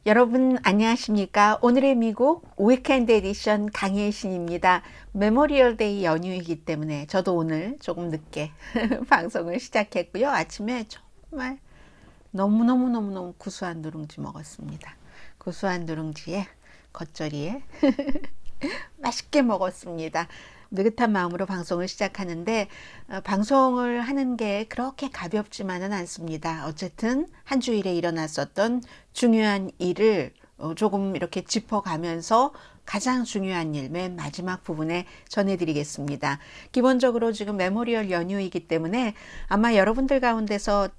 여러분 안녕하십니까? 오늘의 미국 위켄드 에디션 강혜신입니다. 메모리얼 데이 연휴이기 때문에 저도 오늘 조금 늦게 방송을 시작했고요. 아침에 정말 너무너무 구수한 누룽지 먹었습니다. 구수한 누룽지에 겉절이에 맛있게 먹었습니다. 느긋한 마음으로 방송을 시작하는데 방송을 하는 게 그렇게 가볍지만은 않습니다. 어쨌든 한 주일에 일어났었던 중요한 일을 조금 이렇게 짚어가면서 가장 중요한 일, 맨 마지막 부분에 전해드리겠습니다. 기본적으로 지금 메모리얼 연휴이기 때문에 아마 여러분들 가운데서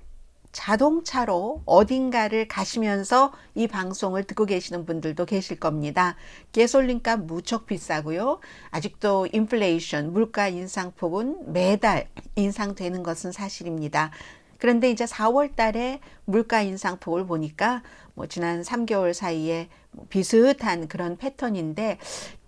자동차로 어딘가를 가시면서 이 방송을 듣고 계시는 분들도 계실 겁니다. 가솔린값 무척 비싸고요. 아직도 인플레이션, 물가 인상폭은 매달 인상되는 것은 사실입니다. 그런데 이제 4월 달에 물가 인상폭을 보니까 지난 3개월 사이에 비슷한 그런 패턴인데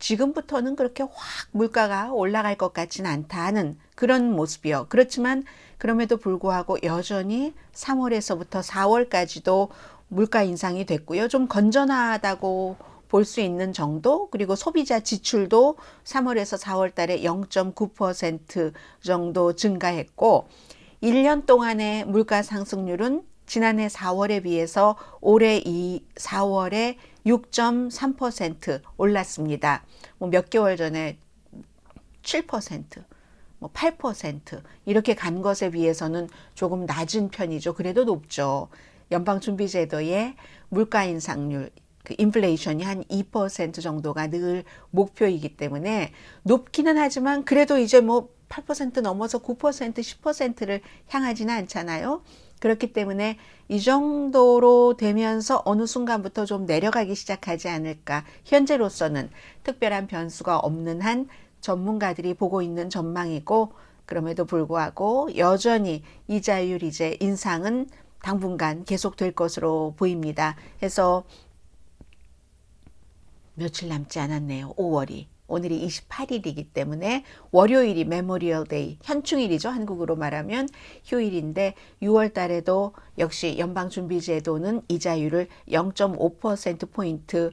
지금부터는 그렇게 확 물가가 올라갈 것 같지는 않다는 그런 모습이요. 그렇지만 그럼에도 불구하고 여전히 3월에서부터 4월까지도 물가 인상이 됐고요. 좀 건전하다고 볼 수 있는 정도, 그리고 소비자 지출도 3월에서 4월 달에 0.9% 정도 증가했고 1년 동안의 물가 상승률은 지난해 4월에 비해서 올해 4월에 6.3% 올랐습니다. 몇 개월 전에 7%, 8% 이렇게 간 것에 비해서는 조금 낮은 편이죠. 그래도 높죠. 연방준비제도의 물가 인상률, 그 인플레이션이 한 2% 정도가 늘 목표이기 때문에 높기는 하지만 그래도 이제 8% 넘어서 9%, 10%를 향하지는 않잖아요. 그렇기 때문에 이 정도로 되면서 어느 순간부터 좀 내려가기 시작하지 않을까. 현재로서는 특별한 변수가 없는 한 전문가들이 보고 있는 전망이고, 그럼에도 불구하고 여전히 이자율 이제 인상은 당분간 계속될 것으로 보입니다. 해서 며칠 남지 않았네요. 5월이. 오늘이 28일이기 때문에 월요일이 메모리얼 데이, 현충일이죠. 한국으로 말하면 휴일인데 6월 달에도 역시 연방준비제도는 이자율을 0.5%포인트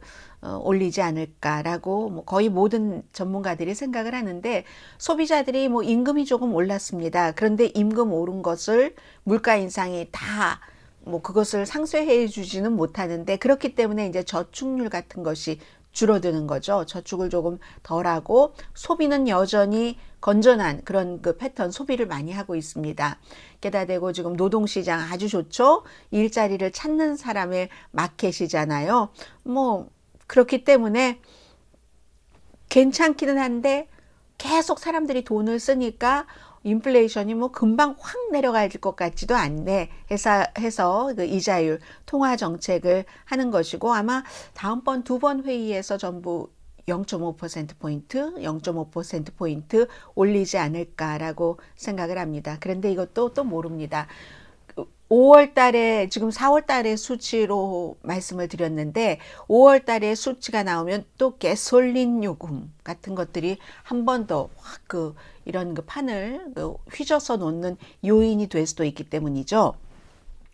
올리지 않을까라고 거의 모든 전문가들이 생각을 하는데 소비자들이 임금이 조금 올랐습니다. 그런데 임금 오른 것을 물가 인상이 다 그것을 상쇄해 주지는 못하는데 그렇기 때문에 이제 저축률 같은 것이 줄어드는 거죠. 저축을 조금 덜하고 소비는 여전히 건전한 그런 그 패턴 소비를 많이 하고 있습니다. 게다 대고 지금 노동시장 아주 좋죠. 일자리를 찾는 사람의 마켓이잖아요. 그렇기 때문에 괜찮기는 한데 계속 사람들이 돈을 쓰니까 인플레이션이 금방 확 내려갈 것 같지도 않네 해서 그 이자율 통화 정책을 하는 것이고 아마 다음번 두 번 회의에서 전부 0.5%포인트, 0.5%포인트 올리지 않을까라고 생각을 합니다. 그런데 이것도 또 모릅니다. 5월 달에 지금 4월 달의 수치로 말씀을 드렸는데 5월 달에 수치가 나오면 또 가솔린 요금 같은 것들이 한 번 더 확 이런 판을 휘저어 놓는 요인이 될 수도 있기 때문이죠.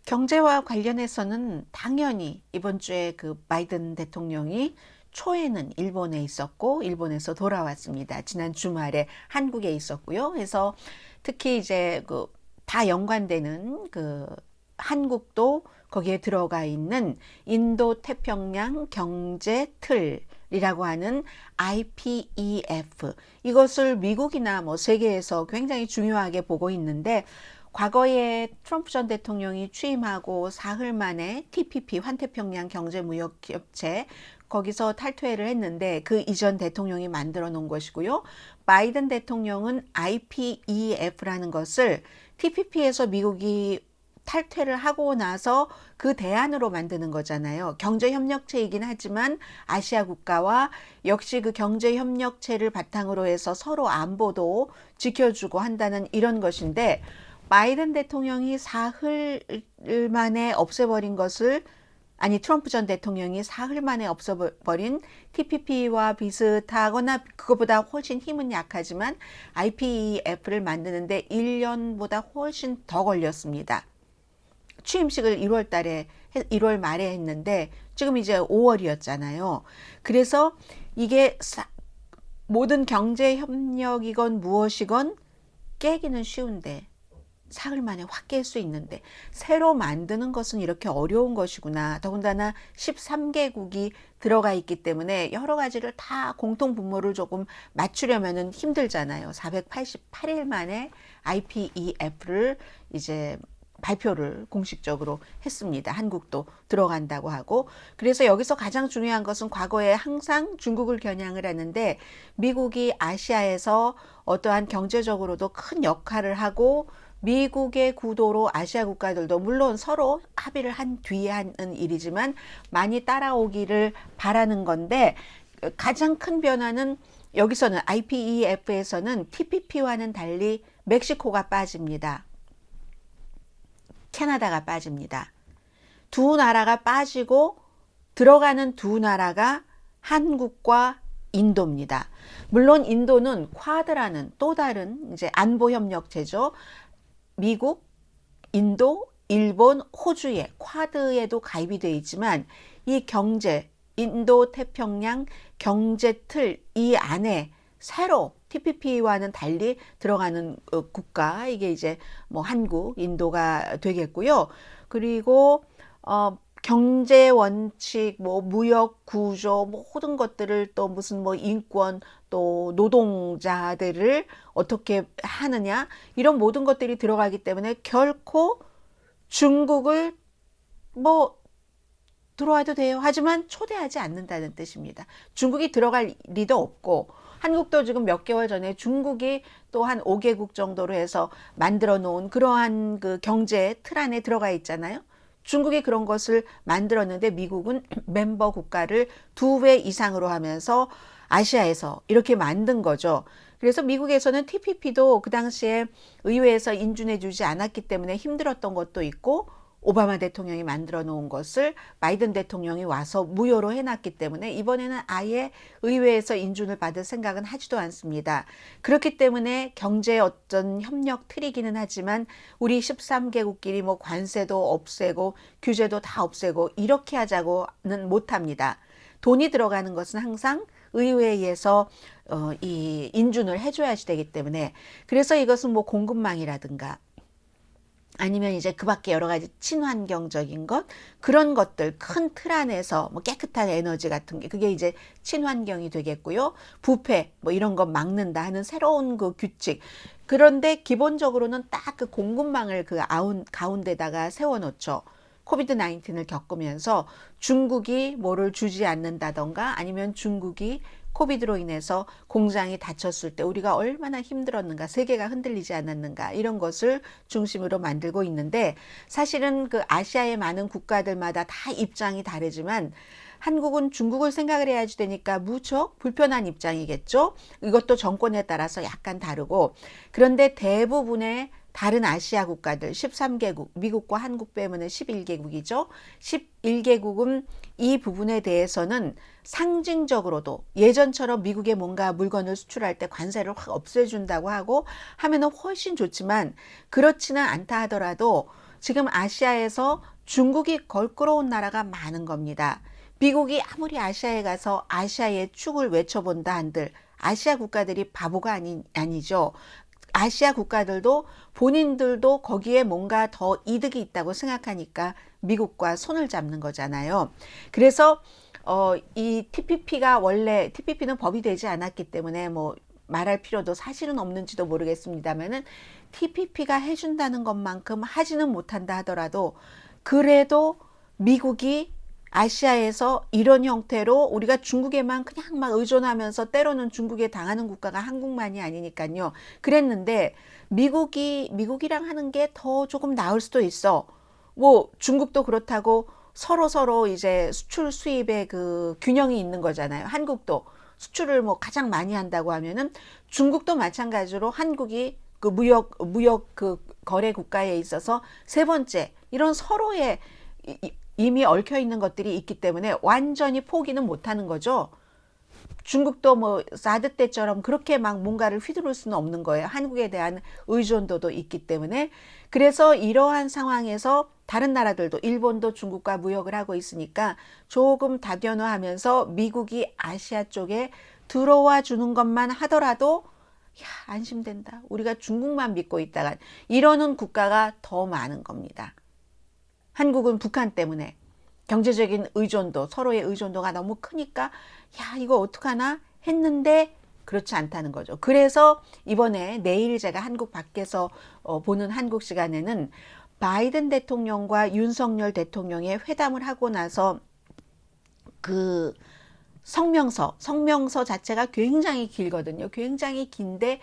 경제와 관련해서는 당연히 이번 주에 그 바이든 대통령이 초에는 일본에 있었고 일본에서 돌아왔습니다. 지난 주말에 한국에 있었고요. 그래서 특히 이제 다 연관되는 한국도 거기에 들어가 있는 인도 태평양 경제 틀이라고 하는 IPEF, 이것을 미국이나 세계에서 굉장히 중요하게 보고 있는데 과거에 트럼프 전 대통령이 취임하고 사흘 만에 TPP 환태평양 경제무역협체 거기서 탈퇴를 했는데 그 이전 대통령이 만들어 놓은 것이고요. 바이든 대통령은 IPEF라는 것을 TPP에서 미국이 탈퇴를 하고 나서 그 대안으로 만드는 거잖아요. 경제협력체이긴 하지만 아시아 국가와 역시 그 경제협력체를 바탕으로 해서 서로 안보도 지켜주고 한다는 이런 것인데 바이든 대통령이 사흘 만에 없애버린 것을 트럼프 전 대통령이 사흘 만에 없애버린 TPP와 비슷하거나 그것보다 훨씬 힘은 약하지만 IPEF를 만드는데 1년보다 훨씬 더 걸렸습니다. 취임식을 1월 달에 1월 말에 했는데 지금 이제 5월이었잖아요. 그래서 이게 모든 경제 협력이건 무엇이건 깨기는 쉬운데 사흘 만에 확 깰 수 있는데 새로 만드는 것은 이렇게 어려운 것이구나. 더군다나 13개국이 들어가 있기 때문에 여러 가지를 다 공통 분모를 조금 맞추려면은 힘들잖아요. 488일 만에 IPEF를 이제 발표를 공식적으로 했습니다. 한국도 들어간다고 하고. 그래서 여기서 가장 중요한 것은 과거에 항상 중국을 겨냥을 하는데 미국이 아시아에서 어떠한 경제적으로도 큰 역할을 하고 미국의 구도로 아시아 국가들도 물론 서로 합의를 한 뒤에 하는 일이지만 많이 따라오기를 바라는 건데 가장 큰 변화는 여기서는 IPEF에서는 TPP와는 달리 멕시코가 빠집니다. 캐나다가 빠집니다. 두 나라가 빠지고 들어가는 두 나라가 한국과 인도입니다. 물론 인도는 쿼드라는 또 다른 이제 안보협력체죠. 미국, 인도, 일본, 호주의 쿼드에도 가입이 되어 있지만 이 경제, 인도 태평양 경제 틀 이 안에 새로 TPP와는 달리 들어가는 국가, 이게 이제 뭐 한국, 인도가 되겠고요. 그리고 경제 원칙, 뭐 무역 구조, 뭐 모든 것들을 또 무슨 뭐 인권, 또 노동자들을 어떻게 하느냐, 이런 모든 것들이 들어가기 때문에 결코 중국을 뭐 들어와도 돼요. 하지만 초대하지 않는다는 뜻입니다. 중국이 들어갈 리도 없고, 한국도 지금 몇 개월 전에 중국이 또 한 5개국 정도로 해서 만들어 놓은 그러한 그 경제 틀 안에 들어가 있잖아요. 중국이 그런 것을 만들었는데 미국은 멤버 국가를 2배 이상으로 하면서 아시아에서 이렇게 만든 거죠. 그래서 미국에서는 TPP도 그 당시에 의회에서 인준해 주지 않았기 때문에 힘들었던 것도 있고, 오바마 대통령이 만들어 놓은 것을 바이든 대통령이 와서 무효로 해놨기 때문에 이번에는 아예 의회에서 인준을 받을 생각은 하지도 않습니다. 그렇기 때문에 경제 어떤 협력 틀이기는 하지만 우리 13개국끼리 뭐 관세도 없애고 규제도 다 없애고 이렇게 하자고는 못합니다. 돈이 들어가는 것은 항상 의회에서 이 인준을 해줘야지 되기 때문에, 그래서 이것은 뭐 공급망이라든가 아니면 이제 그 밖에 여러 가지 친환경적인 것, 그런 것들 큰 틀 안에서 뭐 깨끗한 에너지 같은 게 그게 이제 친환경이 되겠고요. 부패 뭐 이런 거 막는다 하는 새로운 그 규칙. 그런데 기본적으로는 딱 그 공급망을 그 가운데다가 세워놓죠. 코비드 19을 겪으면서 중국이 뭐를 주지 않는다던가 아니면 중국이 코비드로 인해서 공장이 닫혔을 때 우리가 얼마나 힘들었는가, 세계가 흔들리지 않았는가, 이런 것을 중심으로 만들고 있는데, 사실은 그 아시아의 많은 국가들마다 다 입장이 다르지만 한국은 중국을 생각을 해야지 되니까 무척 불편한 입장이겠죠. 이것도 정권에 따라서 약간 다르고, 그런데 대부분의 다른 아시아 국가들 13개국, 미국과 한국 빼면은 11개국이죠. 11개국은 이 부분에 대해서는 상징적으로도 예전처럼 미국에 뭔가 물건을 수출할 때 관세를 확 없애준다고 하고 하면은 훨씬 좋지만, 그렇지는 않다 하더라도 지금 아시아에서 중국이 걸끄러운 나라가 많은 겁니다. 미국이 아무리 아시아에 가서 아시아의 축을 외쳐본다 한들 아시아 국가들이 바보가 아니죠. 아시아 국가들도 본인들도 거기에 뭔가 더 이득이 있다고 생각하니까 미국과 손을 잡는 거잖아요. 그래서 이 TPP가 원래 TPP는 법이 되지 않았기 때문에 뭐 말할 필요도 사실은 없는지도 모르겠습니다만은 TPP가 해준다는 것만큼 하지는 못한다 하더라도 그래도 미국이 아시아에서 이런 형태로 우리가 중국에만 그냥 막 의존하면서 때로는 중국에 당하는 국가가 한국만이 아니니까요. 그랬는데 미국이랑 하는 게 더 조금 나을 수도 있어. 뭐 중국도 그렇다고 서로 이제 수출 수입의 그 균형이 있는 거잖아요. 한국도 수출을 뭐 가장 많이 한다고 하면은 중국도 마찬가지로 한국이 그 무역 그 거래 국가에 있어서 세 번째, 이런 서로의 이미 얽혀 있는 것들이 있기 때문에 완전히 포기는 못 하는 거죠. 중국도 뭐 사드 때처럼 그렇게 막 뭔가를 휘두를 수는 없는 거예요. 한국에 대한 의존도도 있기 때문에. 그래서 이러한 상황에서 다른 나라들도 일본도 중국과 무역을 하고 있으니까 조금 다변화하면서 미국이 아시아 쪽에 들어와 주는 것만 하더라도 야, 안심된다. 우리가 중국만 믿고 있다가 이러는 국가가 더 많은 겁니다. 한국은 북한 때문에 경제적인 의존도, 서로의 의존도가 너무 크니까 야, 이거 어떡하나 했는데 그렇지 않다는 거죠. 그래서 이번에 내일 제가 한국 밖에서 보는 한국 시간에는 바이든 대통령과 윤석열 대통령의 회담을 하고 나서 그 성명서 자체가 굉장히 길거든요. 굉장히 긴데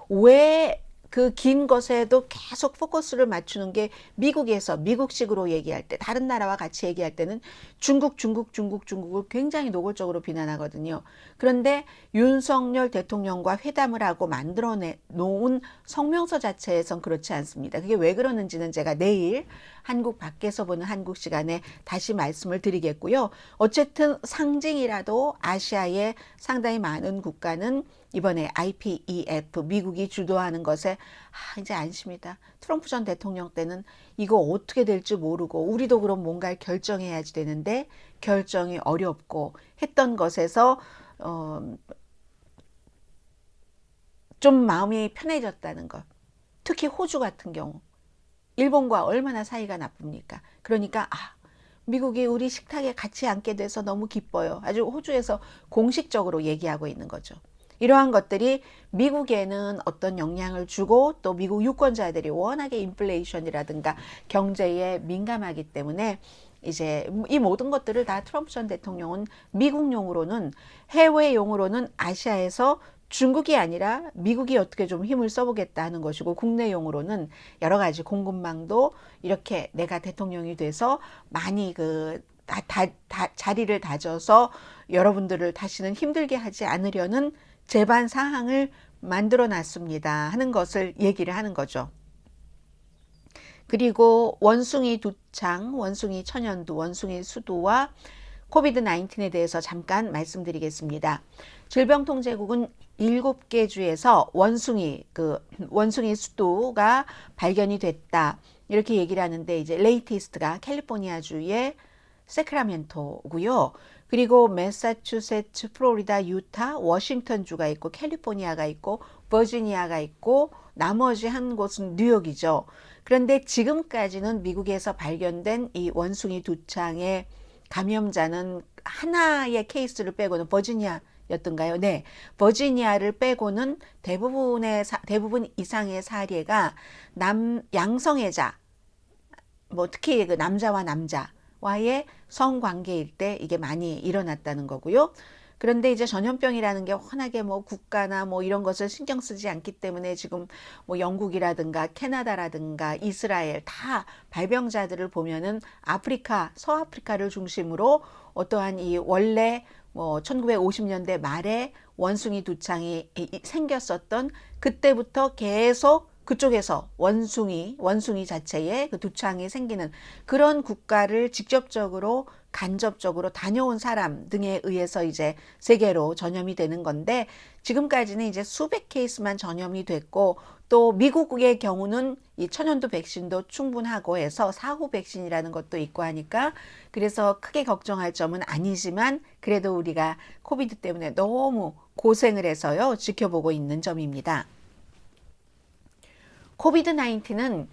왜 그 긴 것에도 계속 포커스를 맞추는 게 미국에서 미국식으로 얘기할 때 다른 나라와 같이 얘기할 때는 중국을 굉장히 노골적으로 비난하거든요. 그런데 윤석열 대통령과 회담을 하고 만들어 놓은 성명서 자체에선 그렇지 않습니다. 그게 왜 그러는지는 제가 내일 한국 밖에서 보는 한국 시간에 다시 말씀을 드리겠고요. 어쨌든 상징이라도 아시아의 상당히 많은 국가는 이번에 IPEF 미국이 주도하는 것에 이제 안심이다. 트럼프 전 대통령 때는 이거 어떻게 될지 모르고 우리도 그럼 뭔가를 결정해야지 되는데 결정이 어렵고 했던 것에서 좀 마음이 편해졌다는 것. 특히 호주 같은 경우 일본과 얼마나 사이가 나쁩니까? 그러니까 미국이 우리 식탁에 같이 앉게 돼서 너무 기뻐요. 아주 호주에서 공식적으로 얘기하고 있는 거죠. 이러한 것들이 미국에는 어떤 영향을 주고 또 미국 유권자들이 워낙에 인플레이션이라든가 경제에 민감하기 때문에 이제 이 모든 것들을 다 트럼프 전 대통령은 미국용으로는 해외용으로는 아시아에서 중국이 아니라 미국이 어떻게 좀 힘을 써보겠다 하는 것이고 국내용으로는 여러 가지 공급망도 이렇게 내가 대통령이 돼서 많이 자리를 다져서 여러분들을 다시는 힘들게 하지 않으려는 제반 사항을 만들어 놨습니다 하는 것을 얘기를 하는 거죠. 그리고 원숭이 두창, 원숭이 천연두, 원숭이 수두와 코비드 19에 대해서 잠깐 말씀드리겠습니다. 질병통제국은 7개 주에서 원숭이 수두가 발견이 됐다. 이렇게 얘기를 하는데 이제 레이티스트가 캘리포니아 주의 세크라멘토고요. 그리고 매사추세츠, 플로리다, 유타, 워싱턴 주가 있고 캘리포니아가 있고 버지니아가 있고 나머지 한 곳은 뉴욕이죠. 그런데 지금까지는 미국에서 발견된 이 원숭이 두창의 감염자는 하나의 케이스를 빼고는 버지니아였던가요? 네. 버지니아를 빼고는 대부분 이상의 사례가 양성애자, 뭐 특히 그 남자와 남자와의 성관계일 때 이게 많이 일어났다는 거고요. 그런데 이제 전염병이라는 게 워낙에 뭐 국가나 뭐 이런 것을 신경 쓰지 않기 때문에 지금 뭐 영국이라든가 캐나다라든가 이스라엘 다 발병자들을 보면은 서아프리카를 중심으로 어떠한 이 원래 뭐 1950년대 말에 원숭이 두창이 생겼었던 그때부터 계속 그쪽에서 원숭이 자체의 그 두창이 생기는 그런 국가를 직접적으로 간접적으로 다녀온 사람 등에 의해서 이제 세계로 전염이 되는 건데 지금까지는 이제 수백 케이스만 전염이 됐고 또 미국의 경우는 이 천연두 백신도 충분하고 해서 사후 백신이라는 것도 있고 하니까 그래서 크게 걱정할 점은 아니지만 그래도 우리가 코비드 때문에 너무 고생을 해서요 지켜보고 있는 점입니다. 코비드 19은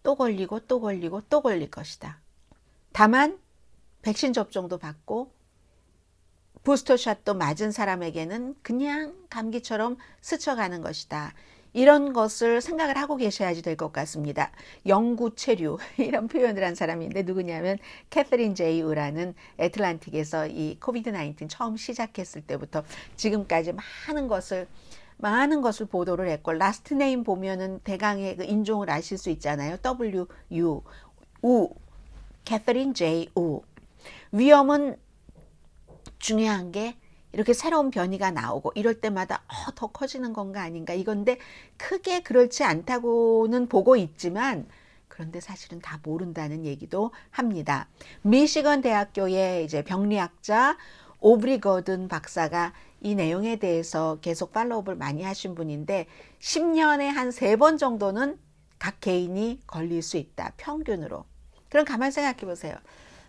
또 걸리고 또 걸리고 또 걸릴 것이다. 다만 백신 접종도 받고 부스터샷도 맞은 사람에게는 그냥 감기처럼 스쳐가는 것이다. 이런 것을 생각을 하고 계셔야지 될 것 같습니다. 영구체류 이런 표현을 한 사람인데 누구냐면 캐서린 제이 우라는 애틀란틱에서 이 코비드 19 처음 시작했을 때부터 지금까지 많은 것을 보도를 했고 라스트 네임 보면은 대강의 그 인종을 아실 수 있잖아요. WU 캐서린 제이 우. 위험은 중요한 게 이렇게 새로운 변이가 나오고 이럴 때마다 더 커지는 건가 아닌가 이건데 크게 그렇지 않다고는 보고 있지만 그런데 사실은 다 모른다는 얘기도 합니다. 미시건 대학교의 이제 병리학자 오브리 거든 박사가 이 내용에 대해서 계속 팔로우업을 많이 하신 분인데 10년에 한 3번 정도는 각 개인이 걸릴 수 있다. 평균으로. 그럼 가만 생각해 보세요.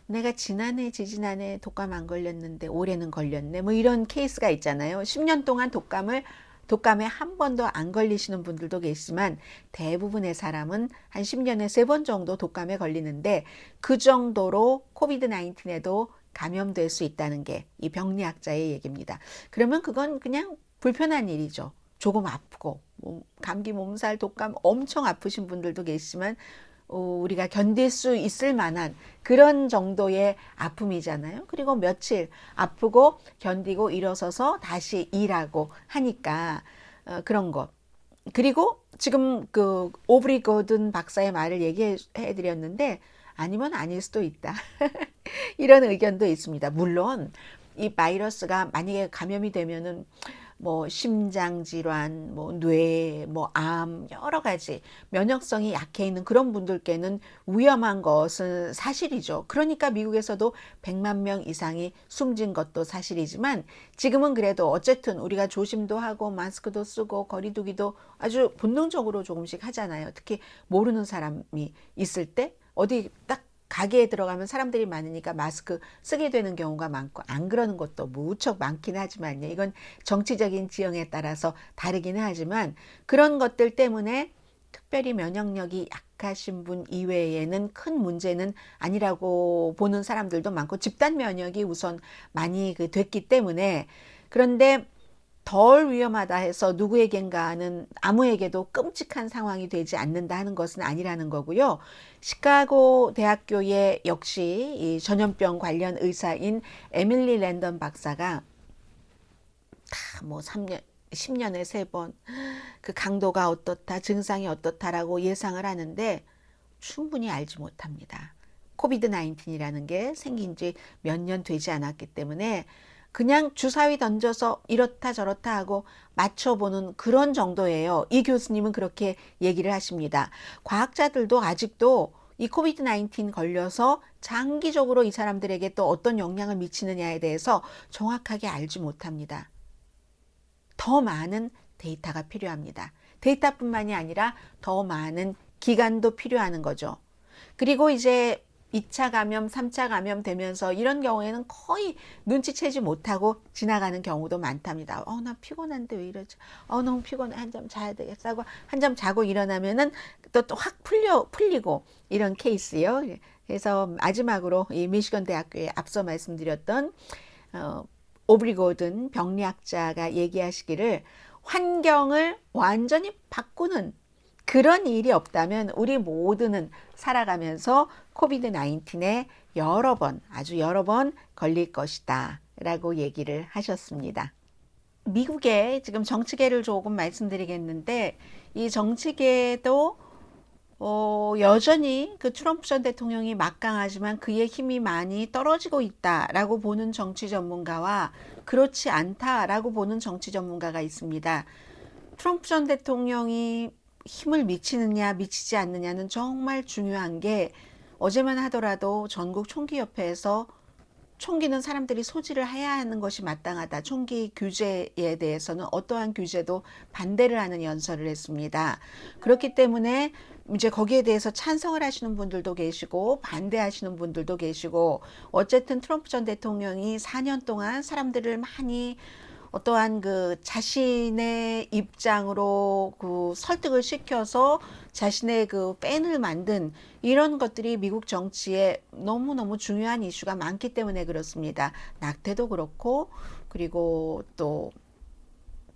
내가 지난해 지지난해 독감 안 걸렸는데 올해는 걸렸네. 뭐 이런 케이스가 있잖아요. 10년 동안 독감에 한 번도 안 걸리시는 분들도 계시지만 대부분의 사람은 한 10년에 3번 정도 독감에 걸리는데 그 정도로 코비드 19에도 감염될 수 있다는 게 이 병리학자의 얘기입니다. 그러면 그건 그냥 불편한 일이죠. 조금 아프고 감기 몸살 독감 엄청 아프신 분들도 계시지만 우리가 견딜 수 있을 만한 그런 정도의 아픔이잖아요. 그리고 며칠 아프고 견디고 일어서서 다시 일하고 하니까 그런 것. 그리고 지금 그 오브리 거든 박사의 말을 얘기해 드렸는데 아니면 아닐 수도 있다. 이런 의견도 있습니다. 물론 이 바이러스가 만약에 감염이 되면은 뭐 심장 질환, 뭐 뇌, 뭐 암 여러 가지 면역성이 약해 있는 그런 분들께는 위험한 것은 사실이죠. 그러니까 미국에서도 100만 명 이상이 숨진 것도 사실이지만 지금은 그래도 어쨌든 우리가 조심도 하고 마스크도 쓰고 거리 두기도 아주 본능적으로 조금씩 하잖아요. 특히 모르는 사람이 있을 때 어디 딱 가게에 들어가면 사람들이 많으니까 마스크 쓰게 되는 경우가 많고 안 그러는 것도 무척 많긴 하지만요. 이건 정치적인 지형에 따라서 다르기는 하지만 그런 것들 때문에 특별히 면역력이 약하신 분 이외에는 큰 문제는 아니라고 보는 사람들도 많고 집단 면역이 우선 많이 됐기 때문에 그런데 덜 위험하다 해서 누구에겐가는 아무에게도 끔찍한 상황이 되지 않는다 하는 것은 아니라는 거고요. 시카고 대학교의 역시 이 전염병 관련 의사인 에밀리 랜던 박사가 뭐 3년, 10년에 3번 그 강도가 어떻다, 증상이 어떻다라고 예상을 하는데 충분히 알지 못합니다. 코비드 19이라는 게 생긴 지 몇 년 되지 않았기 때문에 그냥 주사위 던져서 이렇다 저렇다 하고 맞춰보는 그런 정도예요. 이 교수님은 그렇게 얘기를 하십니다. 과학자들도 아직도 이 코비드 19 걸려서 장기적으로 이 사람들에게 또 어떤 영향을 미치느냐에 대해서 정확하게 알지 못합니다. 더 많은 데이터가 필요합니다. 데이터뿐만이 아니라 더 많은 기간도 필요한 거죠. 그리고 이제 2차 감염, 3차 감염 되면서 이런 경우에는 거의 눈치채지 못하고 지나가는 경우도 많답니다. 나 피곤한데 왜 이러지? 너무 피곤해. 한잠 자야 되겠어 하고 한잠 자고 일어나면은 또 확 풀리고 이런 케이스요. 그래서 마지막으로 이 미시건 대학교에 앞서 말씀드렸던 오브리 거든 병리학자가 얘기하시기를 환경을 완전히 바꾸는 그런 일이 없다면 우리 모두는 살아가면서 코비드 19에 아주 여러 번 걸릴 것이다 라고 얘기를 하셨습니다. 미국의 지금 정치계를 조금 말씀드리겠는데 이 정치계도 여전히 그 트럼프 전 대통령이 막강하지만 그의 힘이 많이 떨어지고 있다라고 보는 정치 전문가와 그렇지 않다라고 보는 정치 전문가가 있습니다. 트럼프 전 대통령이 힘을 미치느냐 미치지 않느냐는 정말 중요한 게 어제만 하더라도 전국 총기협회에서 총기는 사람들이 소지를 해야 하는 것이 마땅하다. 총기 규제에 대해서는 어떠한 규제도 반대를 하는 연설을 했습니다. 그렇기 때문에 이제 거기에 대해서 찬성을 하시는 분들도 계시고 반대하시는 분들도 계시고 어쨌든 트럼프 전 대통령이 4년 동안 사람들을 많이 어떠한 그 자신의 입장으로 그 설득을 시켜서 자신의 그 팬을 만든 이런 것들이 미국 정치에 너무너무 중요한 이슈가 많기 때문에 그렇습니다. 낙태도 그렇고 그리고 또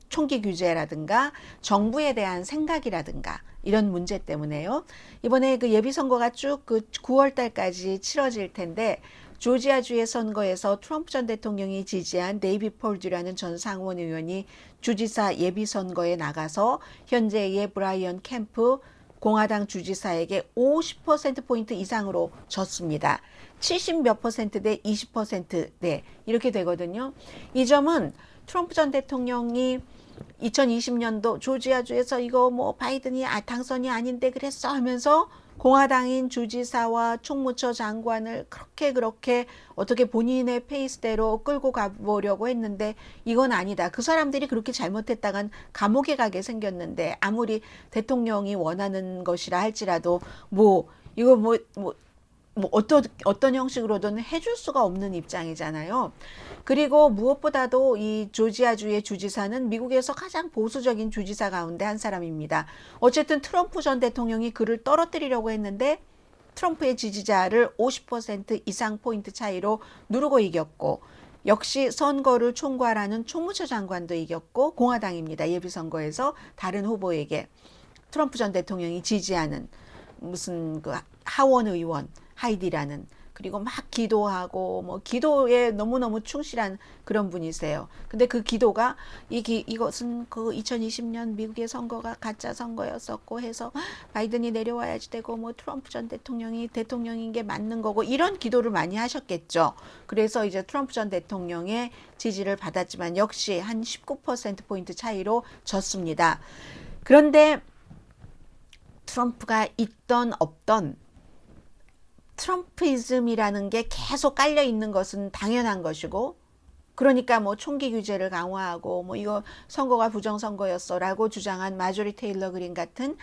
총기 규제라든가 정부에 대한 생각이라든가 이런 문제 때문에요. 이번에 그 예비선거가 쭉 그 9월 달까지 치러질 텐데 조지아주의 선거에서 트럼프 전 대통령이 지지한 데이비 폴듀라는 전 상원 의원이 주지사 예비선거에 나가서 현재의 브라이언 캠프 공화당 주지사에게 50%포인트 이상으로 졌습니다. 70 몇 % 대 20% 네, 이렇게 되거든요. 이 점은 트럼프 전 대통령이 2020년도 조지아주에서 이거 뭐 바이든이 당선이 아닌데 그랬어 하면서 공화당인 주지사와 총무처 장관을 그렇게 어떻게 본인의 페이스대로 끌고 가보려고 했는데 이건 아니다. 그 사람들이 그렇게 잘못했다간 감옥에 가게 생겼는데 아무리 대통령이 원하는 것이라 할지라도 이거 어떤 형식으로든 해줄 수가 없는 입장이잖아요. 그리고 무엇보다도 이 조지아주의 주지사는 미국에서 가장 보수적인 주지사 가운데 한 사람입니다. 어쨌든 트럼프 전 대통령이 그를 떨어뜨리려고 했는데 트럼프의 지지자를 50% 이상 포인트 차이로 누르고 이겼고, 역시 선거를 총괄하는 총무처 장관도 이겼고, 공화당입니다. 예비선거에서 다른 후보에게 트럼프 전 대통령이 지지하는 무슨 그 하원 의원 하이디라는, 그리고 막 기도하고 기도에 너무너무 충실한 그런 분이세요. 근데 그 기도가 이것은 그 2020년 미국의 선거가 가짜 선거였었고 해서 바이든이 내려와야지 되고 트럼프 전 대통령이 대통령인 게 맞는 거고, 이런 기도를 많이 하셨겠죠. 그래서 이제 트럼프 전 대통령의 지지를 받았지만 역시 한 19% 포인트 차이로 졌습니다. 그런데 트럼프가 있던 없던 트럼프이즘이라는 게 계속 깔려 있는 것은 당연한 것이고, 그러니까 총기 규제를 강화하고 이거 선거가 부정선거였어라고 주장한 마조리 테일러 그린 같은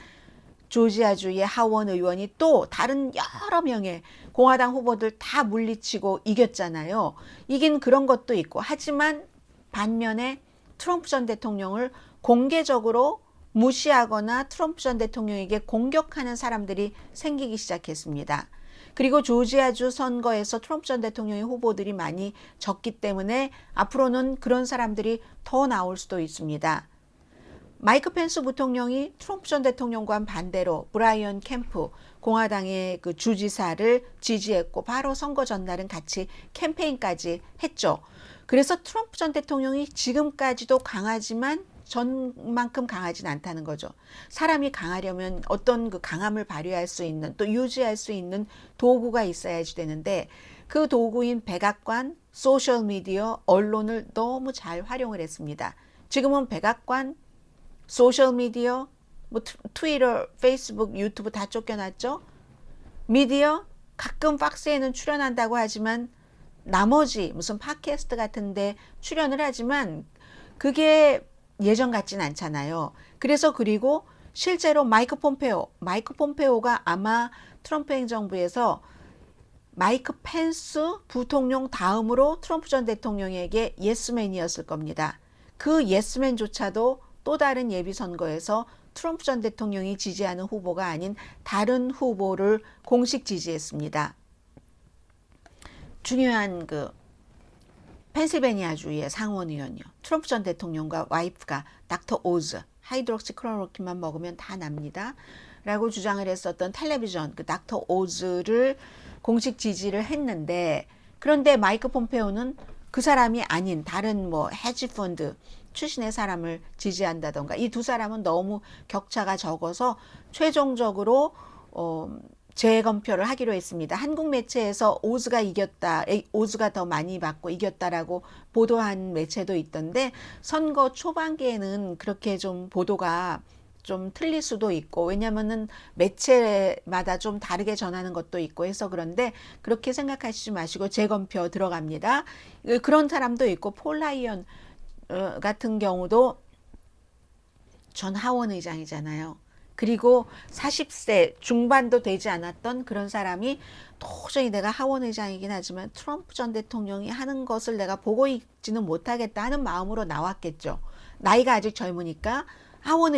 조지아주의 하원 의원이 또 다른 여러 명의 공화당 후보들 다 물리치고 이겼잖아요. 이긴 그런 것도 있고, 하지만 반면에 트럼프 전 대통령을 공개적으로 무시하거나 트럼프 전 대통령에게 공격하는 사람들이 생기기 시작했습니다. 그리고 조지아주 선거에서 트럼프 전 대통령의 후보들이 많이 졌기 때문에 앞으로는 그런 사람들이 더 나올 수도 있습니다. 마이크 펜스 부통령이 트럼프 전 대통령과 반대로 브라이언 캠프 공화당의 그 주지사를 지지했고, 바로 선거 전날은 같이 캠페인까지 했죠. 그래서 트럼프 전 대통령이 지금까지도 강하지만 전만큼 강하진 않다는 거죠. 사람이 강하려면 어떤 그 강함을 발휘할 수 있는, 또 유지할 수 있는 도구가 있어야지 되는데, 그 도구인 백악관, 소셜미디어, 언론을 너무 잘 활용을 했습니다. 지금은 백악관, 소셜미디어, 트위터, 페이스북, 유튜브 다 쫓겨났죠. 미디어, 가끔 박스에는 출연한다고 하지만 나머지 무슨 팟캐스트 같은데 출연을 하지만 그게 예전 같진 않잖아요. 그래서 그리고 실제로 마이크 폼페오가 아마 트럼프 행정부에서 마이크 펜스 부통령 다음으로 트럼프 전 대통령에게 예스맨이었을 겁니다. 그 예스맨조차도 또 다른 예비선거에서 트럼프 전 대통령이 지지하는 후보가 아닌 다른 후보를 공식 지지했습니다. 중요한 그 펜실베니아주의 상원의원이요. 트럼프 전 대통령과 와이프가 닥터 오즈, 하이드록시클로로킨만 먹으면 다 납니다. 라고 주장을 했었던 텔레비전 그 닥터 오즈를 공식 지지를 했는데, 그런데 마이크 폼페오는 그 사람이 아닌 다른 헤지펀드 출신의 사람을 지지한다던가, 이 두 사람은 너무 격차가 적어서 최종적으로 재검표를 하기로 했습니다. 한국 매체에서 오즈가 이겼다, 오즈가 더 많이 받고 이겼다라고 보도한 매체도 있던데, 선거 초반기에는 그렇게 좀 보도가 좀 틀릴 수도 있고, 왜냐면은 매체마다 좀 다르게 전하는 것도 있고 해서 그런데 그렇게 생각하시지 마시고 재검표 들어갑니다. 그런 사람도 있고, 폴 라이언 같은 경우도 전 하원 의장이잖아요. 그리고 40세 중반도 되지 않았던 그런 사람이 도저히 내가 하원 의장이긴 하지만 트럼프 전 대통령이 하는 것을 내가 보고 있지는 못하겠다 하는 마음으로 나왔겠죠. 나이가 아직 젊으니까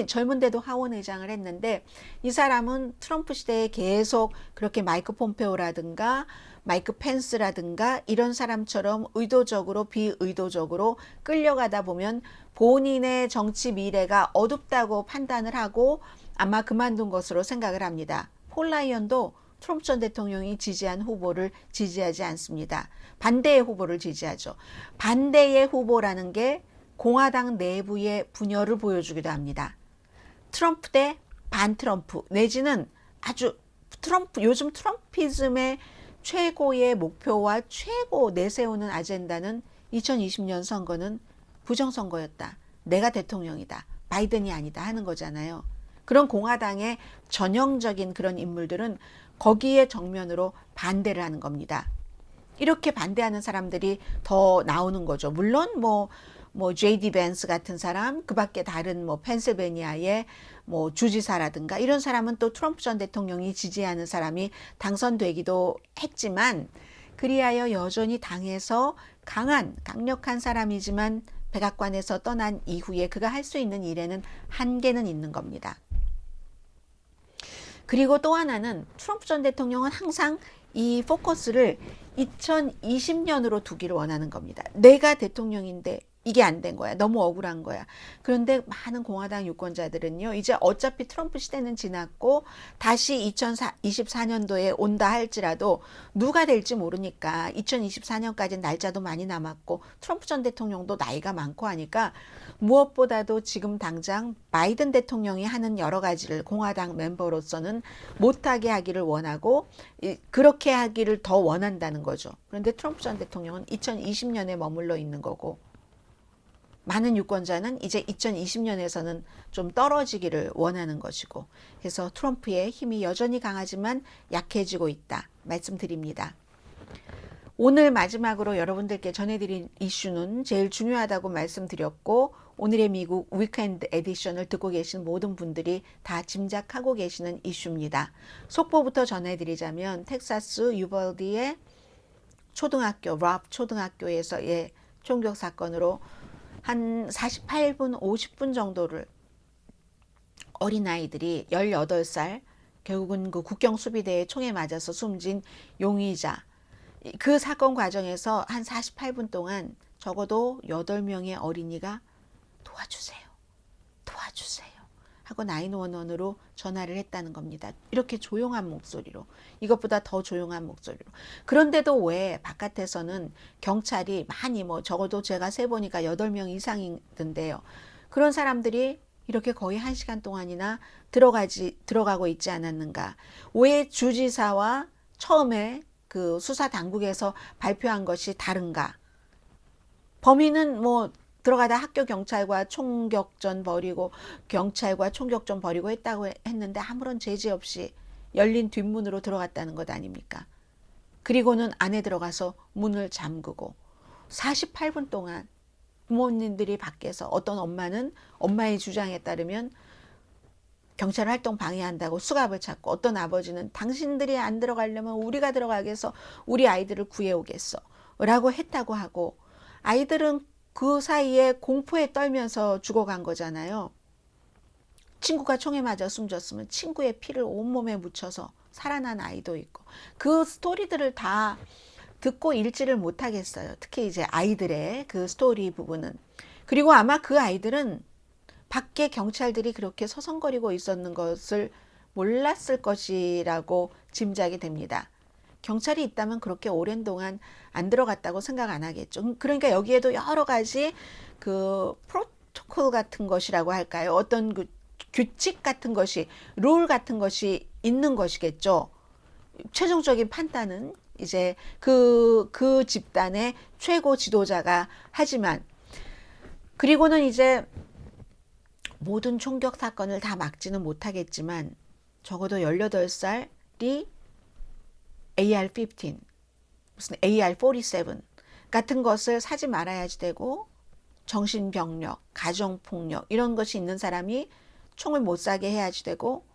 젊은데도 하원 의장을 했는데, 이 사람은 트럼프 시대에 계속 그렇게 마이크 폼페오라든가 마이크 펜스라든가 이런 사람처럼 의도적으로 비의도적으로 끌려가다 보면 본인의 정치 미래가 어둡다고 판단을 하고 아마 그만둔 것으로 생각을 합니다. 폴 라이언도 트럼프 전 대통령이 지지한 후보를 지지하지 않습니다. 반대의 후보를 지지하죠. 반대의 후보라는 게 공화당 내부의 분열을 보여주기도 합니다. 트럼프 대 반트럼프, 내지는 아주 요즘 트럼피즘의 최고의 목표와 최고 내세우는 아젠다는 2020년 선거는 부정선거였다, 내가 대통령이다, 바이든이 아니다 하는 거잖아요. 그런 공화당의 전형적인 그런 인물들은 거기에 정면으로 반대를 하는 겁니다. 이렇게 반대하는 사람들이 더 나오는 거죠. 물론 뭐 JD 벤스 같은 사람, 그 밖에 다른 뭐 펜실베니아의 뭐 주지사라든가 이런 사람은 또 트럼프 전 대통령이 지지하는 사람이 당선되기도 했지만, 그리하여 여전히 당에서 강력한 사람이지만 백악관에서 떠난 이후에 그가 할 수 있는 일에는 한계는 있는 겁니다. 그리고 또 하나는 트럼프 전 대통령은 항상 이 포커스를 2020년으로 두기를 원하는 겁니다. 내가 대통령인데 이게 안 된 거야. 너무 억울한 거야. 그런데 많은 공화당 유권자들은요, 이제 어차피 트럼프 시대는 지났고 다시 2024년도에 온다 할지라도 누가 될지 모르니까 2024년까지 날짜도 많이 남았고 트럼프 전 대통령도 나이가 많고 하니까 무엇보다도 지금 당장 바이든 대통령이 하는 여러 가지를 공화당 멤버로서는 못하게 하기를 원하고 그렇게 하기를 더 원한다는 거죠. 그런데 트럼프 전 대통령은 2020년에 머물러 있는 거고, 많은 유권자는 이제 2020년에서는 좀 떨어지기를 원하는 것이고, 그래서 트럼프의 힘이 여전히 강하지만 약해지고 있다 말씀드립니다. 오늘 마지막으로 여러분들께 전해드린 이슈는 제일 중요하다고 말씀드렸고, 오늘의 미국 위켄드 에디션을 듣고 계신 모든 분들이 다 짐작하고 계시는 이슈입니다. 속보부터 전해드리자면 텍사스 유벌디의 초등학교, 랍 초등학교에서의 총격 사건으로 한 48분, 50분 정도를 어린아이들이 18살, 결국은 그 국경수비대의 총에 맞아서 숨진 용의자, 그 사건 과정에서 한 48분 동안 적어도 8명의 어린이가 도와주세요, 도와주세요 하고 911으로 전화를 했다는 겁니다. 이렇게 조용한 목소리로, 이것보다 더 조용한 목소리로. 그런데도 왜 바깥에서는 경찰이 많이, 적어도 제가 세보니까 8명 이상이던데요. 그런 사람들이 이렇게 거의 1시간 동안이나 들어가고 있지 않았는가. 왜 주지사와 처음에 그 수사 당국에서 발표한 것이 다른가. 범인은 들어가다 학교 경찰과 총격전 벌이고 경찰과 총격전 벌이고 했다고 했는데 아무런 제지 없이 열린 뒷문으로 들어갔다는 것 아닙니까? 그리고는 안에 들어가서 문을 잠그고 48분 동안 부모님들이 밖에서, 어떤 엄마는 엄마의 주장에 따르면 경찰 활동 방해한다고 수갑을 찾고, 어떤 아버지는 당신들이 안 들어가려면 우리가 들어가겠어, 우리 아이들을 구해오겠어 라고 했다고 하고, 아이들은 그 사이에 공포에 떨면서 죽어간 거잖아요. 친구가 총에 맞아 숨졌으면 친구의 피를 온몸에 묻혀서 살아난 아이도 있고, 그 스토리들을 다 듣고 읽지를 못하겠어요. 특히 이제 아이들의 그 스토리 부분은. 그리고 아마 그 아이들은 밖에 경찰들이 그렇게 서성거리고 있었는 것을 몰랐을 것이라고 짐작이 됩니다. 경찰이 있다면 그렇게 오랜 동안 안 들어갔다고 생각 안 하겠죠. 그러니까 여기에도 여러 가지 그 프로토콜 같은 것이라고 할까요? 어떤 그 규칙 같은 것이, 룰 같은 것이 있는 것이겠죠. 최종적인 판단은 이제 그 집단의 최고 지도자가 하지만, 그리고는 이제 모든 총격 사건을 다 막지는 못하겠지만 적어도 18살이 AR-15, 무슨 AR-47 같은 것을 사지 말아야지 되고, 정신병력, 가정폭력 이런 것이 있는 사람이 총을 못 사게 해야지 되고,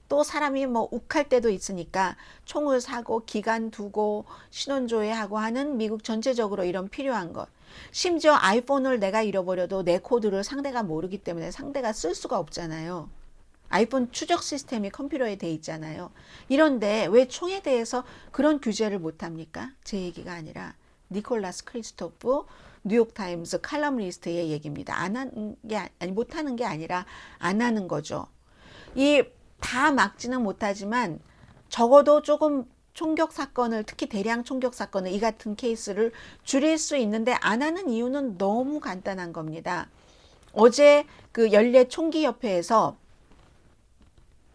또 사람이 욱할 때도 있으니까 총을 사고 기간 두고 신원조회하고 하는 미국 전체적으로 이런 필요한 것. 심지어 아이폰을 내가 잃어버려도 내 코드를 상대가 모르기 때문에 상대가 쓸 수가 없잖아요. 아이폰 추적 시스템이 컴퓨터에 돼 있잖아요. 이런데 왜 총에 대해서 그런 규제를 못합니까? 제 얘기가 아니라 니콜라스 크리스토프 뉴욕타임스 칼럼니스트의 얘기입니다. 못하는 게 아니라 안 하는 거죠. 다 막지는 못하지만 적어도 조금 총격 사건을, 특히 대량 총격 사건을, 이 같은 케이스를 줄일 수 있는데 안 하는 이유는 너무 간단한 겁니다. 어제 그 연례 총기협회에서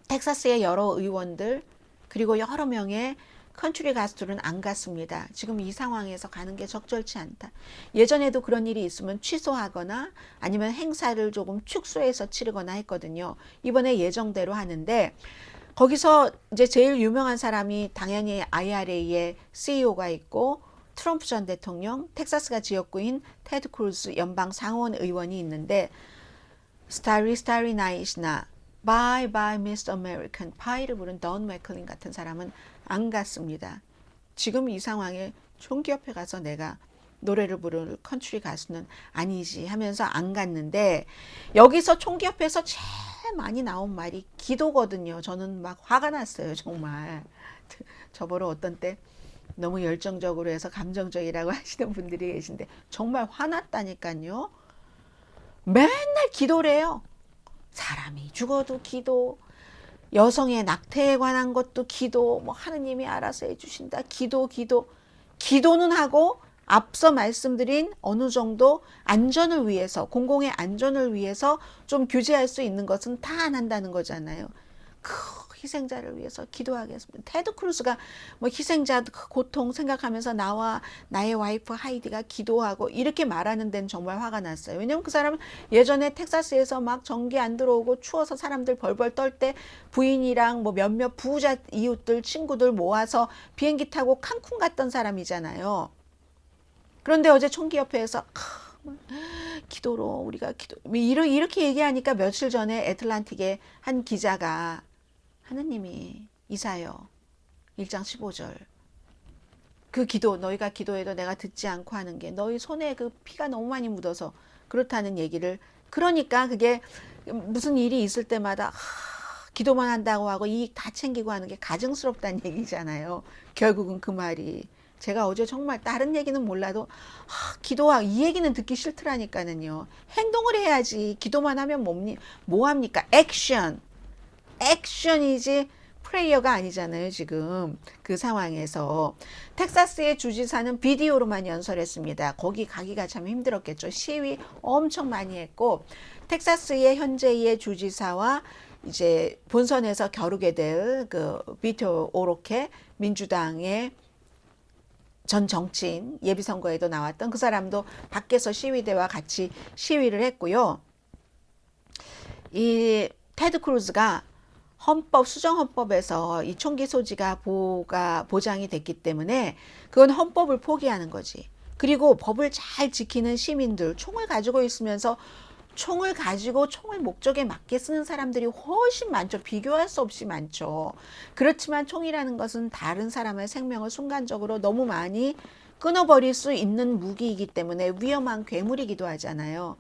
텍사스의 여러 의원들, 그리고 여러 명의 컨트리 가수들은 안 갔습니다. 지금 이 상황에서 가는 게 적절치 않다. 예전에도 그런 일이 있으면 취소하거나 아니면 행사를 조금 축소해서 치르거나 했거든요. 이번에 예정대로 하는데 거기서 이제 제일 유명한 사람이 당연히 IRA의 CEO가 있고 트럼프 전 대통령, 텍사스가 지역구인 테드 크루즈 연방 상원 의원이 있는데 Starry Starry Night이나 Bye Bye Miss American Pie를 부른 던 맥클린 같은 사람은 안 갔습니다. 지금 이 상황에 총기협회 가서 내가 노래를 부를 컨트리 가수는 아니지 하면서 안 갔는데 여기서 총기협회에서 제일 많이 나온 말이 기도거든요. 저는 막 화가 났어요. 정말. 저보러 어떤 때 너무 열정적으로 해서 감정적이라고 하시는 분들이 계신데 정말 화났다니까요. 맨날 기도래요. 사람이 죽어도 기도, 여성의 낙태에 관한 것도 기도, 뭐 하느님이 알아서 해주신다. 기도는 하고 앞서 말씀드린 어느 정도 안전을 위해서, 공공의 안전을 위해서 좀 규제할 수 있는 것은 다 안 한다는 거잖아요. 그 희생자를 위해서 기도하겠습니다. 테드 크루즈가 뭐 희생자 고통 생각하면서 나와 나의 와이프 하이디가 기도하고 이렇게 말하는 데는 정말 화가 났어요. 왜냐면 그 사람은 예전에 텍사스에서 막 전기 안 들어오고 추워서 사람들 벌벌 떨 때 부인이랑 뭐 몇몇 부자 이웃들 친구들 모아서 비행기 타고 칸쿤 갔던 사람이잖아요. 그런데 어제 총기협회에서 기도로 우리가 기도 이렇게 얘기하니까 며칠 전에 애틀란틱의 한 기자가 하느님이 이사여 1장 15절 그 기도 너희가 기도해도 내가 듣지 않고 하는 게 너희 손에 그 피가 너무 많이 묻어서 그렇다는 얘기를 그러니까 그게 무슨 일이 있을 때마다 기도만 한다고 하고 이익 다 챙기고 하는 게 가증스럽다는 얘기잖아요. 결국은 그 말이 제가 어제 정말 다른 얘기는 몰라도 기도와 이 얘기는 듣기 싫더라니까는요. 행동을 해야지. 기도만 하면 뭐 합니까? 액션이지 프레이어가 아니잖아요. 지금 그 상황에서 텍사스의 주지사는 비디오로만 연설했습니다. 거기 가기가 참 힘들었겠죠. 시위 엄청 많이 했고 텍사스의 현재의 주지사와 이제 본선에서 겨루게 될 그 비토 오로케 민주당의 전 정치인 예비선거에도 나왔던 그 사람도 밖에서 시위대와 같이 시위를 했고요. 이 테드 크루즈가 수정헌법에서 이 총기 소지가 보장이 됐기 때문에 그건 헌법을 포기하는 거지. 그리고 법을 잘 지키는 시민들, 총을 가지고 있으면서 총을 목적에 맞게 쓰는 사람들이 훨씬 많죠. 비교할 수 없이 많죠. 그렇지만 총이라는 것은 다른 사람의 생명을 순간적으로 너무 많이 끊어버릴 수 있는 무기이기 때문에 위험한 괴물이기도 하잖아요.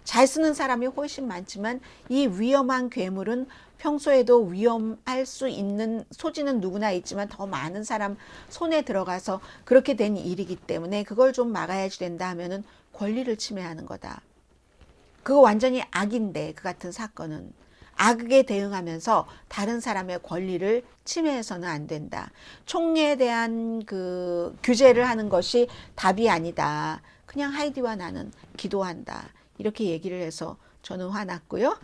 잘 쓰는 사람이 훨씬 많지만 이 위험한 괴물은 평소에도 위험할 수 있는 소지는 누구나 있지만 더 많은 사람 손에 들어가서 그렇게 된 일이기 때문에 그걸 좀 막아야지 된다 하면은 권리를 침해하는 거다. 그거 완전히 악인데 그 같은 사건은 악에 대응하면서 다른 사람의 권리를 침해해서는 안 된다. 총에 대한 그 규제를 하는 것이 답이 아니다. 그냥 하이디와 나는 기도한다. 이렇게 얘기를 해서 저는 화났고요.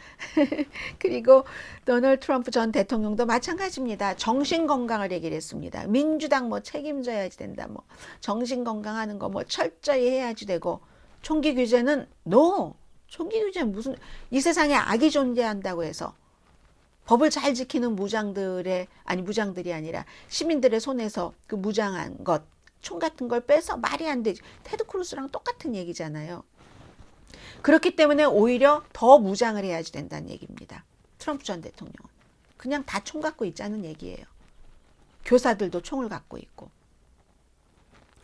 그리고 도널드 트럼프 전 대통령도 마찬가지입니다. 정신건강을 얘기를 했습니다. 민주당 뭐 책임져야지 된다. 뭐 정신건강하는 거 뭐 철저히 해야지 되고 총기 규제는 NO! 총기 규제는 무슨 이 세상에 악이 존재한다고 해서 법을 잘 지키는 무장들이 아니라 시민들의 손에서 그 무장한 것, 총 같은 걸 빼서 말이 안 되지. 테드 크루스랑 똑같은 얘기잖아요. 그렇기 때문에 오히려 더 무장을 해야지 된다는 얘기입니다. 트럼프 전 대통령은. 그냥 다 총 갖고 있자는 얘기예요. 교사들도 총을 갖고 있고.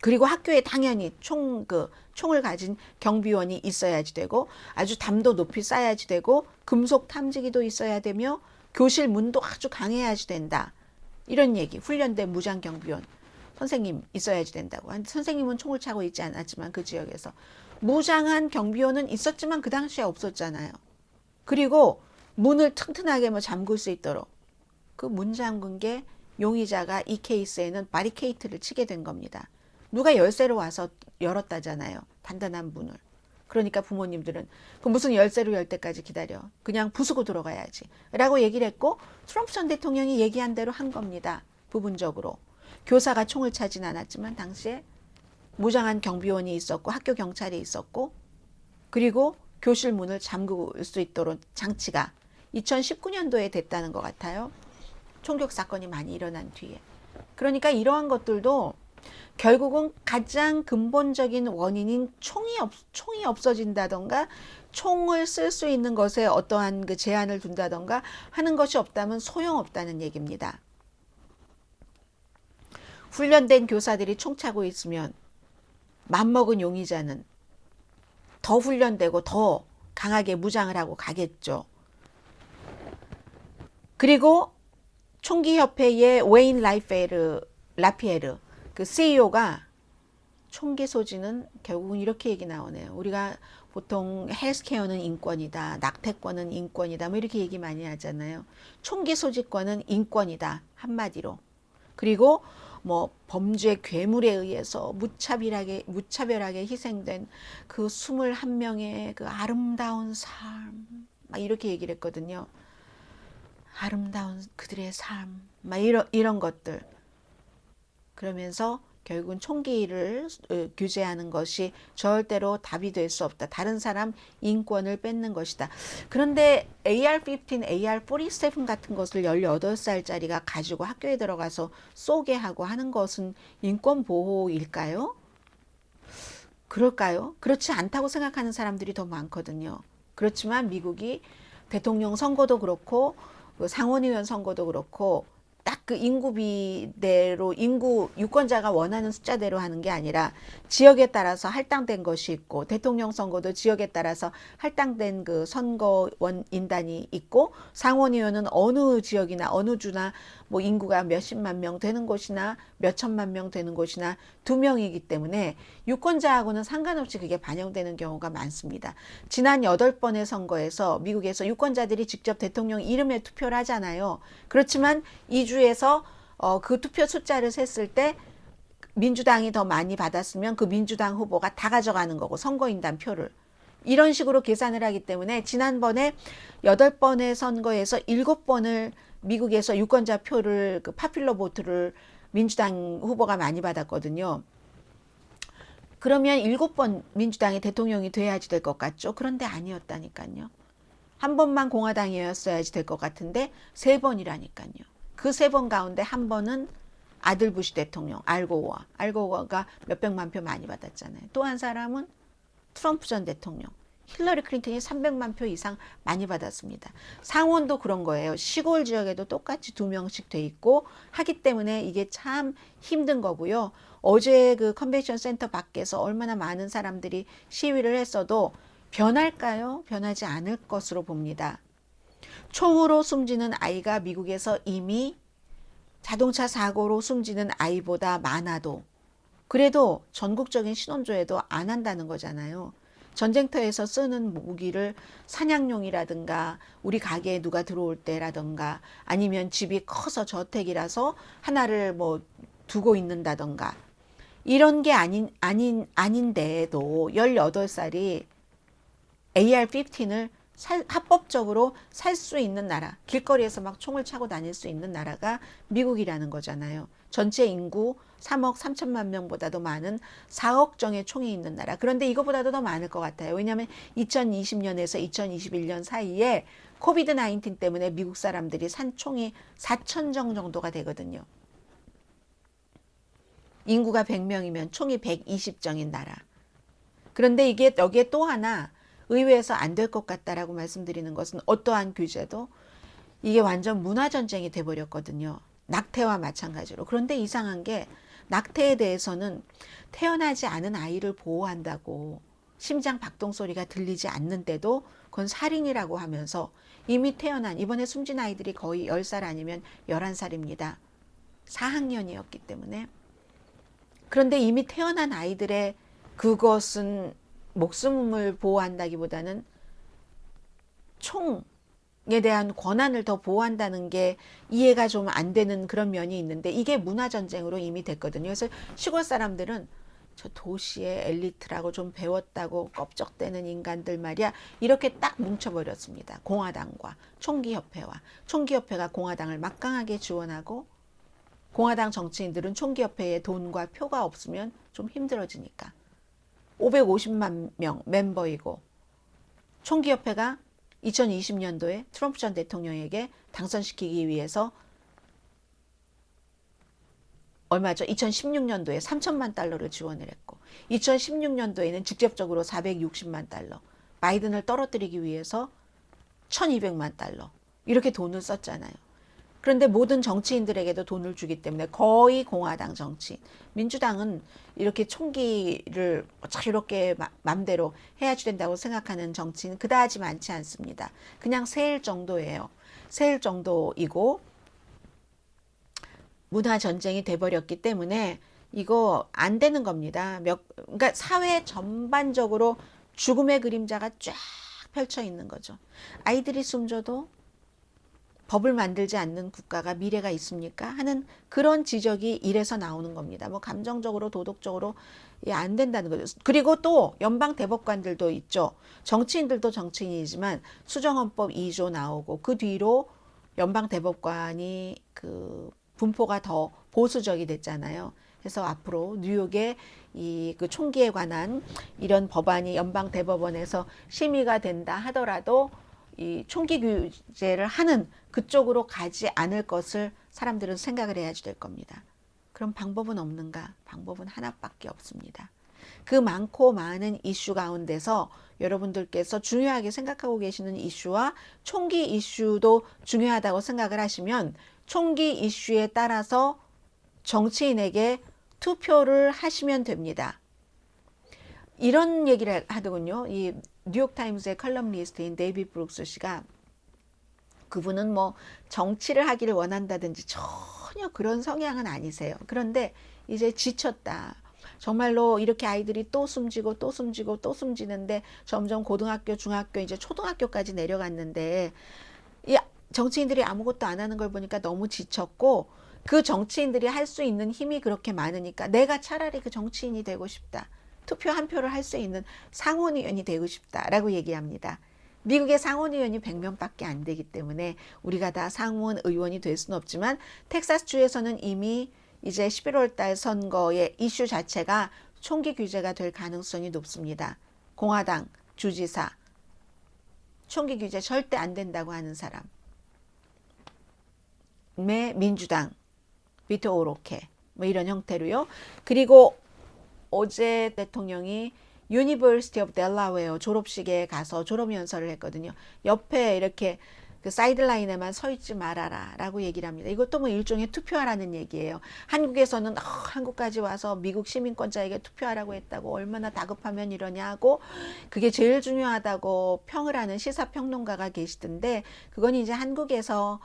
그리고 학교에 당연히 총을 가진 경비원이 있어야지 되고 아주 담도 높이 쌓아야지 되고 금속 탐지기도 있어야 되며 교실 문도 아주 강해야지 된다. 이런 얘기. 훈련된 무장 경비원 선생님 있어야지 된다고. 선생님은 총을 차고 있지 않았지만 그 지역에서 무장한 경비원은 있었지만 그 당시에 없었잖아요. 그리고 문을 튼튼하게 잠글 수 있도록 그 문 잠근 게 용의자가 이 케이스에는 바리케이트를 치게 된 겁니다. 누가 열쇠로 와서 열었다잖아요. 단단한 문을. 그러니까 부모님들은 그 무슨 열쇠로 열 때까지 기다려. 그냥 부수고 들어가야지. 라고 얘기를 했고 트럼프 전 대통령이 얘기한 대로 한 겁니다. 부분적으로. 교사가 총을 차진 않았지만 당시에 무장한 경비원이 있었고 학교 경찰이 있었고 그리고 교실 문을 잠글 수 있도록 장치가 2019년도에 됐다는 것 같아요. 총격 사건이 많이 일어난 뒤에. 그러니까 이러한 것들도 결국은 가장 근본적인 원인인 총이 없어진다던가 총을 쓸 수 있는 것에 어떠한 그 제한을 둔다던가 하는 것이 없다면 소용없다는 얘기입니다. 훈련된 교사들이 총 차고 있으면 맘먹은 용의자는 더 훈련되고 더 강하게 무장을 하고 가겠죠. 그리고 총기협회의 웨인 라피에르 그 CEO가 총기 소지는 결국은 이렇게 얘기 나오네요. 우리가 보통 헬스케어는 인권이다, 낙태권은 인권이다, 뭐 이렇게 얘기 많이 하잖아요. 총기 소지권은 인권이다 한마디로. 그리고 뭐 범죄 괴물에 의해서 무차별하게 희생된 그 21명의 그 아름다운 삶, 막 이렇게 얘기를 했거든요. 아름다운 그들의 삶, 막 이런 것들. 그러면서 결국은 총기를 규제하는 것이 절대로 답이 될 수 없다. 다른 사람 인권을 뺏는 것이다. 그런데 AR-15, AR-47 같은 것을 18살짜리가 가지고 학교에 들어가서 쏘게 하고 하는 것은 인권 보호일까요? 그럴까요? 그렇지 않다고 생각하는 사람들이 더 많거든요. 그렇지만 미국이 대통령 선거도 그렇고 상원의원 선거도 그렇고 딱 그 인구비대로 유권자가 원하는 숫자대로 하는 게 아니라 지역에 따라서 할당된 것이 있고 대통령 선거도 지역에 따라서 할당된 그 선거원 인단이 있고 상원의원은 어느 지역이나 어느 주나 뭐 인구가 몇십만 명 되는 곳이나 몇천만 명 되는 곳이나 2명이기 때문에 유권자하고는 상관없이 그게 반영되는 경우가 많습니다. 지난 8번의 선거에서 미국에서 유권자들이 직접 대통령 이름에 투표를 하잖아요. 그렇지만 이 주에서 그 투표 숫자를 셌을 때 민주당이 더 많이 받았으면 그 민주당 후보가 다 가져가는 거고 선거인단 표를. 이런 식으로 계산을 하기 때문에 지난번에 8번의 선거에서 7번을 미국에서 유권자 표를 그 파퓰러 보트를 민주당 후보가 많이 받았거든요. 그러면 7번 민주당이 대통령이 돼야지 될 것 같죠. 그런데 아니었다니까요. 한 번만 공화당이었어야지 될 것 같은데 3번이라니까요. 그 3번 가운데 한 번은 아들 부시 대통령 알고워가 몇백만 표 많이 받았잖아요. 또 한 사람은 트럼프 전 대통령 힐러리 클린턴이 300만 표 이상 많이 받았습니다. 상원도 그런 거예요. 시골 지역에도 똑같이 2명씩 돼 있고 하기 때문에 이게 참 힘든 거고요. 어제 그 컨벤션 센터 밖에서 얼마나 많은 사람들이 시위를 했어도 변할까요? 변하지 않을 것으로 봅니다. 총으로 숨지는 아이가 미국에서 이미 자동차 사고로 숨지는 아이보다 많아도 그래도 전국적인 신원조회도 안 한다는 거잖아요. 전쟁터에서 쓰는 무기를 사냥용이라든가 우리 가게에 누가 들어올 때라든가 아니면 집이 커서 저택이라서 하나를 뭐 두고 있는다든가 이런 게 아닌데도 18살이 AR-15을 합법적으로 살 수 있는 나라, 길거리에서 막 총을 차고 다닐 수 있는 나라가 미국이라는 거잖아요. 전체 인구 3억 3천만 명보다도 많은 4억 정의 총이 있는 나라. 그런데 이거보다도 더 많을 것 같아요. 왜냐하면 2020년에서 2021년 사이에 코비드 19 때문에 미국 사람들이 산 총이 4천 정 정도가 되거든요. 인구가 100명이면 총이 120정인 나라. 그런데 이게 여기에 또 하나 의회에서 안 될 것 같다라고 말씀드리는 것은 어떠한 규제도 이게 완전 문화전쟁이 돼버렸거든요. 낙태와 마찬가지로. 그런데 이상한 게 낙태에 대해서는 태어나지 않은 아이를 보호한다고 심장 박동 소리가 들리지 않는데도 그건 살인이라고 하면서 이미 태어난 이번에 숨진 아이들이 거의 10살 아니면 11살입니다. 4학년이었기 때문에. 그런데 이미 태어난 아이들의 그것은 목숨을 보호한다기보다는 총에 대한 권한을 더 보호한다는 게 이해가 좀 안 되는 그런 면이 있는데 이게 문화전쟁으로 이미 됐거든요. 그래서 시골 사람들은 저 도시의 엘리트라고 좀 배웠다고 껍적대는 인간들 말이야 이렇게 딱 뭉쳐버렸습니다. 공화당과 총기협회가 공화당을 막강하게 지원하고 공화당 정치인들은 총기협회에 돈과 표가 없으면 좀 힘들어지니까. 550만 명 멤버이고 총기협회가 2020년도에 트럼프 전 대통령에게 당선시키기 위해서 얼마죠? 2016년도에 3천만 달러를 지원을 했고 2016년도에는 직접적으로 460만 달러, 바이든을 떨어뜨리기 위해서 1200만 달러 이렇게 돈을 썼잖아요. 그런데 모든 정치인들에게도 돈을 주기 때문에 거의 공화당 정치인, 민주당은 이렇게 총기를 자유롭게 맘대로 해야지 된다고 생각하는 정치인 그다지 많지 않습니다. 그냥 세일 정도예요. 세일 정도이고 문화 전쟁이 돼버렸기 때문에 이거 안 되는 겁니다. 그러니까 사회 전반적으로 죽음의 그림자가 쫙 펼쳐 있는 거죠. 아이들이 숨져도 법을 만들지 않는 국가가 미래가 있습니까? 하는 그런 지적이 이래서 나오는 겁니다. 뭐 감정적으로 도덕적으로 안 된다는 거죠. 그리고 또 연방 대법관들도 있죠. 정치인들도 정치인이지만 수정헌법 2조 나오고 그 뒤로 연방 대법관이 그 분포가 더 보수적이 됐잖아요. 그래서 앞으로 뉴욕의 이 그 총기에 관한 이런 법안이 연방 대법원에서 심의가 된다 하더라도 이 총기 규제를 하는 그쪽으로 가지 않을 것을 사람들은 생각을 해야지 될 겁니다. 그럼 방법은 없는가? 방법은 하나밖에 없습니다. 그 많고 많은 이슈 가운데서 여러분들께서 중요하게 생각하고 계시는 이슈와 총기 이슈도 중요하다고 생각을 하시면 총기 이슈에 따라서 정치인에게 투표를 하시면 됩니다. 이런 얘기를 하더군요. 이 뉴욕타임스의 컬럼니스트인 데이비 브룩스 씨가 그분은 뭐 정치를 하기를 원한다든지 전혀 그런 성향은 아니세요. 그런데 이제 지쳤다. 정말로 이렇게 아이들이 또 숨지고 또 숨지고 또 숨지는데 점점 고등학교, 중학교, 이제 초등학교까지 내려갔는데 이 정치인들이 아무것도 안 하는 걸 보니까 너무 지쳤고 그 정치인들이 할 수 있는 힘이 그렇게 많으니까 내가 차라리 그 정치인이 되고 싶다. 투표 한 표를 할 수 있는 상원의원이 되고 싶다라고 얘기합니다. 미국의 상원의원이 100명밖에 안 되기 때문에 우리가 다 상원의원이 될 수는 없지만 텍사스주에서는 이미 이제 11월 달 선거의 이슈 자체가 총기 규제가 될 가능성이 높습니다. 공화당 주지사 총기 규제 절대 안 된다고 하는 사람 민주당 비토 오로케 뭐 이런 형태로요. 그리고 어제 대통령이 유니버시티 오브 델라웨어 졸업식에 가서 졸업연설을 했거든요. 옆에 이렇게 그 사이드라인에만 서 있지 말아라 라고 얘기를 합니다. 이것도 뭐 일종의 투표하라는 얘기예요. 한국에서는 한국까지 와서 미국 시민권자에게 투표하라고 했다고 얼마나 다급하면 이러냐고 그게 제일 중요하다고 평을 하는 시사평론가가 계시던데 그건 이제 한국에서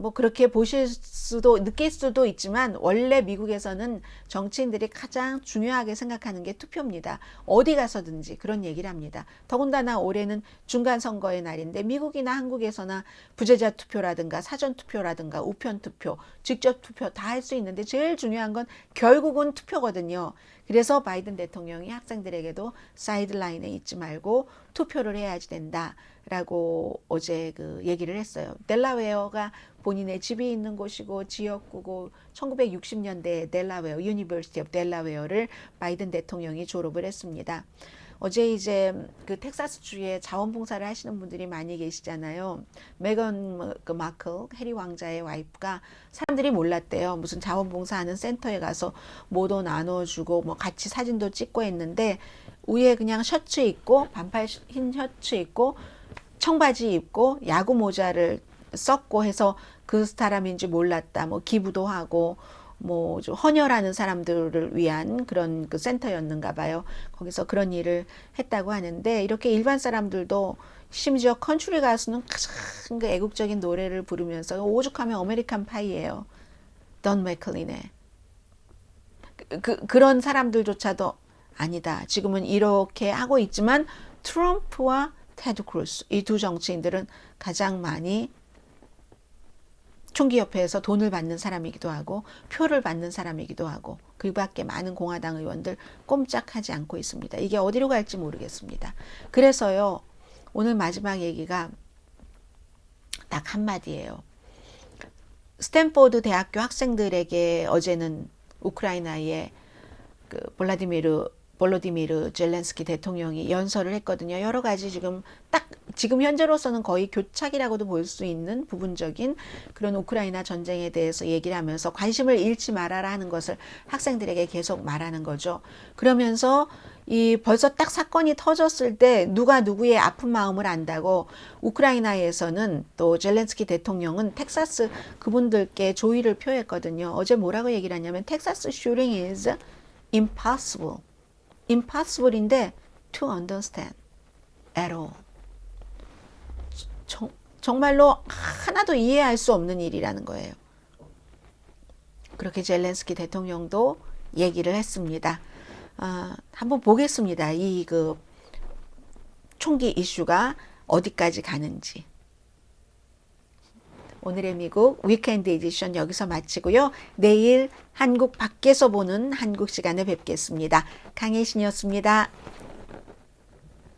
뭐 그렇게 보실 수도 느낄 수도 있지만 원래 미국에서는 정치인들이 가장 중요하게 생각하는 게 투표입니다. 어디 가서든지 그런 얘기를 합니다. 더군다나 올해는 중간선거의 날인데 미국이나 한국에서나 부재자 투표라든가 사전 투표라든가 우편 투표, 직접 투표 다 할 수 있는데 제일 중요한 건 결국은 투표거든요. 그래서 바이든 대통령이 학생들에게도 사이드라인에 있지 말고 투표를 해야지 된다. 라고 어제 그 얘기를 했어요. 델라웨어가 본인의 집이 있는 곳이고 지역구고 1960년대 델라웨어 유니버시티 오브 델라웨어를 바이든 대통령이 졸업을 했습니다. 어제 이제 그 텍사스주에 자원봉사를 하시는 분들이 많이 계시잖아요. 메건 마클 해리 왕자의 와이프가 사람들이 몰랐대요. 무슨 자원봉사하는 센터에 가서 뭐도 나눠주고 뭐 같이 사진도 찍고 했는데 위에 그냥 셔츠 입고 반팔 흰 셔츠 입고 청바지 입고 야구 모자를 썼고 해서 그 사람인지 몰랐다. 뭐 기부도 하고 뭐 좀 헌혈하는 사람들을 위한 그런 그 센터였는가 봐요. 거기서 그런 일을 했다고 하는데 이렇게 일반 사람들도 심지어 컨트리 가수는 가장 그 애국적인 노래를 부르면서 오죽하면 아메리칸 파이예요. 던 맥클린의 그런 사람들조차도 아니다. 지금은 이렇게 하고 있지만 트럼프와 테드 크루스 이 두 정치인들은 가장 많이 총기협회에서 돈을 받는 사람이기도 하고 표를 받는 사람이기도 하고 그 밖에 많은 공화당 의원들 꼼짝하지 않고 있습니다. 이게 어디로 갈지 모르겠습니다. 그래서요 오늘 마지막 얘기가 딱 한마디예요. 스탠포드 대학교 학생들에게 어제는 우크라이나의 그 볼로디미르 젤렌스키 대통령이 연설을 했거든요. 여러 가지 지금 현재로서는 거의 교착이라고도 볼 수 있는 부분적인 그런 우크라이나 전쟁에 대해서 얘기를 하면서 관심을 잃지 말아라 하는 것을 학생들에게 계속 말하는 거죠. 그러면서 벌써 딱 사건이 터졌을 때 누가 누구의 아픈 마음을 안다고 우크라이나에서는 또 젤렌스키 대통령은 텍사스 그분들께 조의를 표했거든요. 어제 뭐라고 얘기를 하냐면 텍사스 shooting is impossible. impossible인데 to understand at all. 정말로 하나도 이해할 수 없는 일이라는 거예요. 그렇게 젤렌스키 대통령도 얘기를 했습니다. 한번 보겠습니다. 이 총기 이슈가 어디까지 가는지. 오늘의 미국 위켄드 에디션 여기서 마치고요. 내일 한국 밖에서 보는 한국 시간에 뵙겠습니다. 강혜신이었습니다.